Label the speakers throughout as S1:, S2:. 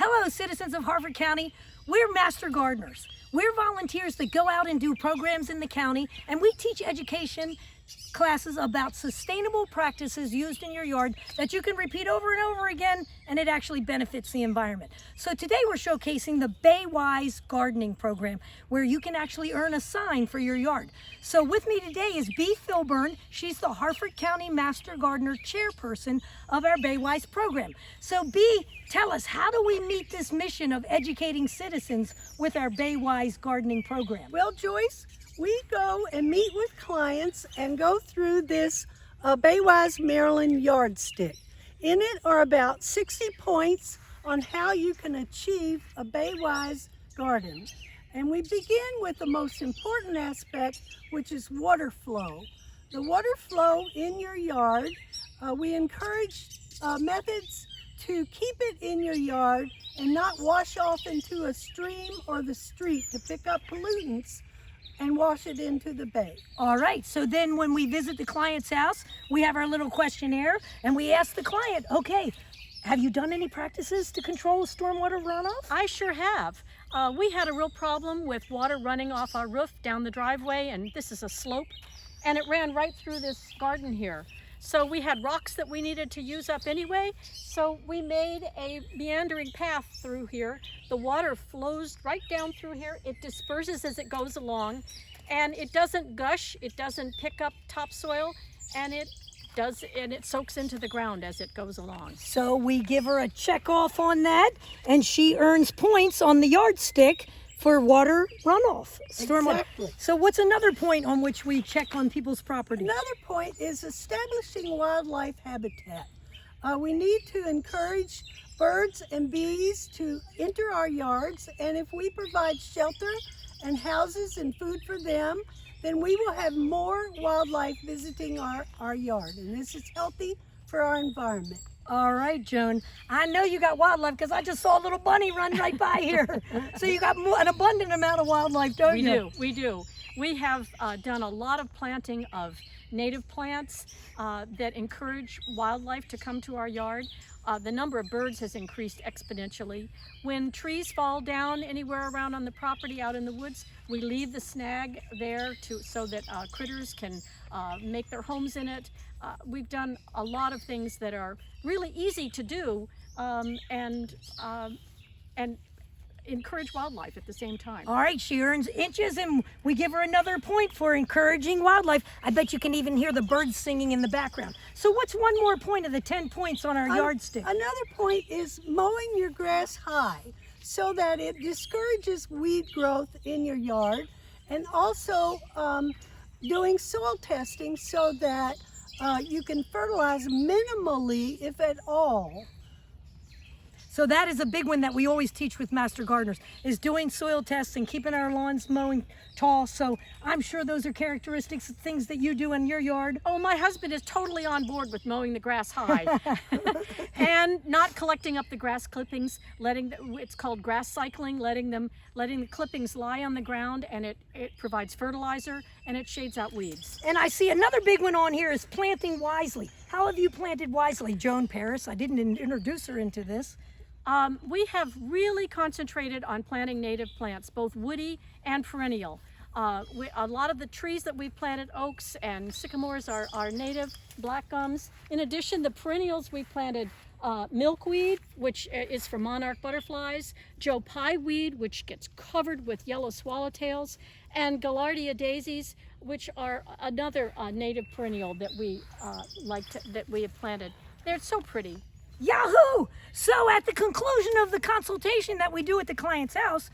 S1: Hello, citizens of Harford County. We're master gardeners. We're volunteers that go out and do programs in the county, and we teach education classes about sustainable practices used in your yard that you can repeat over and over again, and it actually benefits the environment. So today we're showcasing the BayWise gardening program, where you can actually earn a sign for your yard. So with me today is B. Filburn. She's the Harford County Master Gardener chairperson of our BayWise program. So B, tell us, how do we meet this mission of educating citizens with our BayWise gardening program?
S2: Well, Joyce, we go and meet with clients and go through this BayWise Maryland yardstick. In it are about 60 points on how you can achieve a BayWise garden. And we begin with the most important aspect, which is water flow. The water flow in your yard, we encourage methods to keep it in your yard and not wash off into a stream or the street to pick up pollutants and wash it into the bay.
S1: All right, so then when we visit the client's house, we have our little questionnaire and we ask the client, okay, have you done any practices to control stormwater runoff?
S3: I sure have. We had a real problem with water running off our roof down the driveway, and this is a slope, and it ran right through this garden here. So we had rocks that we needed to use up anyway, so we made a meandering path through here. The water flows right down through here. It disperses as it goes along, and it doesn't gush, it doesn't pick up topsoil, and it soaks into the ground as it goes along.
S1: So we give her a check off on that, and she earns points on the yardstick for water runoff, stormwater.
S2: Exactly.
S1: So what's another point on which we check on people's property?
S2: Another point is establishing wildlife habitat. We need to encourage birds and bees to enter our yards, and if we provide shelter and houses and food for them, then we will have more wildlife visiting our yard, and this is healthy for our environment.
S1: All right, Joan. I know you got wildlife because I just saw a little bunny run right by here. So you got an abundant amount of wildlife, don't you?
S3: We do. We have done a lot of planting of native plants that encourage wildlife to come to our yard. The number of birds has increased exponentially. When trees fall down anywhere around on the property out in the woods, we leave the snag there so that critters can make their homes in it. We've done a lot of things that are really easy to do and encourage wildlife at the same time.
S1: All right, she earns inches, and we give her another point for encouraging wildlife. I bet you can even hear the birds singing in the background. So what's one more point of the 10 points on our yardstick?
S2: Another point is mowing your grass high so that it discourages weed growth in your yard, and also doing soil testing so that you can fertilize minimally, if at all.
S1: So that is a big one that we always teach with master gardeners, is doing soil tests and keeping our lawns mowing tall. So I'm sure those are characteristics of things that you do in your yard.
S3: Oh, my husband is totally on board with mowing the grass high and not collecting up the grass clippings, it's called grass cycling, letting the clippings lie on the ground, and it provides fertilizer and it shades out weeds.
S1: And I see another big one on here is planting wisely. How have you planted wisely, Joan Parris? I didn't introduce her into this.
S3: We have really concentrated on planting native plants, both woody and perennial. A lot of the trees that we've planted, oaks and sycamores, are native, black gums. In addition, the perennials we planted milkweed, which is for monarch butterflies, Joe Pye weed, which gets covered with yellow swallowtails, and Gaillardia daisies, which are another native perennial that we that we have planted. They're so pretty.
S1: Yahoo! So at the conclusion of the consultation that we do at the client's house,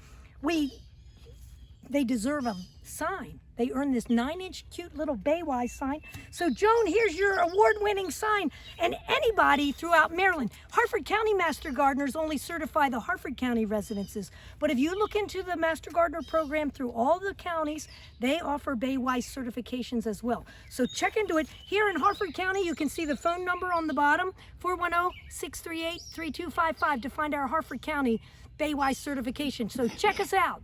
S1: they deserve a sign. They earn this 9-inch cute little BayWise sign. So Joan, here's your award-winning sign. And anybody throughout Maryland, Harford County Master Gardeners only certify the Harford County residences. But if you look into the Master Gardener program through all the counties, they offer BayWise certifications as well. So check into it. Here in Harford County, you can see the phone number on the bottom, 410-638-3255, to find our Harford County BayWise certification. So check us out.